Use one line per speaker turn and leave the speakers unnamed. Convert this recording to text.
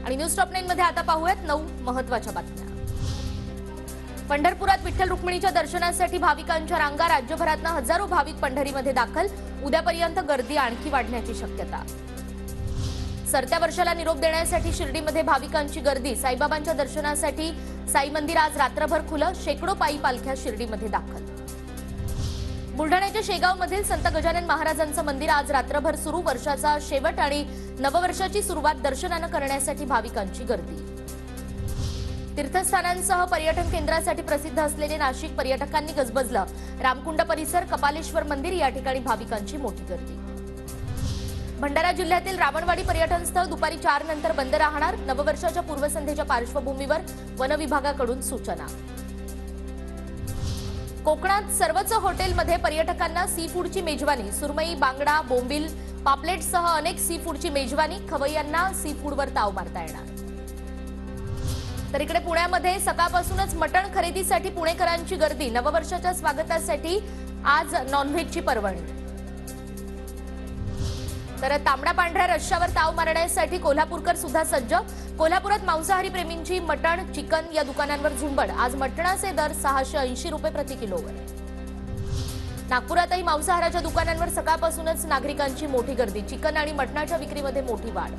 आणि news top 9 मध्ये आता पाहूयात 9 महत्त्वाच्या बातम्या। पंढरपुरात विठ्ठल रुक्मिणीच्या दर्शनासाठी भाविकांच्या रांगा, राज्यभरातून हजारो भाविक पंढरीमध्ये दाखल। उद्यापर्यंत गर्दी आणखी वाढण्याची शक्यता। सरत्या वर्षाला निरोप देण्यासाठी शिर्डीमध्ये भाविकांची गर्दी। साईबाबांच्या दर्शनासाठी साई मंदिर आज रात्रभर खुलं। शेकडो पायी पालख्या शिर्डीमध्ये दाखल। बुलढाण्याच्या शेगावमधील संत गजानन महाराजांचं मंदिर आज रात्रभर सुरू। वर्षाचा शेवट आणि नववर्षाची सुरुवात दर्शनानं करण्यासाठी भाविकांची गर्दी। तीर्थस्थानांसह पर्यटन केंद्रासाठी प्रसिद्ध असलेले नाशिक पर्यटकांनी गजबजलं। रामकुंड परिसर, कपालेश्वर मंदिर या ठिकाणी भाविकांची मोठी गर्दी। भंडारा जिल्ह्यातील रावणवाडी पर्यटन स्थळ दुपारी 4 नंतर बंद राहणार। नववर्षाच्या पूर्वसंध्येच्या पार्श्वभूमीवर वन विभागाकडून सूचना। कोकणात सर्वच हॉटेलमध्ये पर्यटकांना सी फूडची मेजवानी। सुरमई, बांगडा, बोंबील, पापलेटसह अनेक सी फूडची मेजवानी। खवय्यांना सी फूडवर ताव मारता येणार। तर इकडे पुण्यामध्ये सकाळपासूनच मटण खरेदीसाठी पुणेकरांची गर्दी। नववर्षाच्या स्वागतासाठी आज नॉनव्हेजची पर्वणी। तर तांबडा पांढऱ्या रश्श्यावर ताव मारण्यासाठी कोल्हापूरकर सुद्धा सज्ज। कोल्हापुरात मांसाहारी प्रेमींची मटण, चिकन या दुकानांवर झुंबड। आज मटणाचे दर 680 रुपये प्रति किलोवर। नागपुरातही मांसाहाराच्या दुकानांवर सकाळपासूनच नागरिकांची मोठी गर्दी। चिकन आणि मटणाच्या विक्रीमध्ये मोठी वाढ।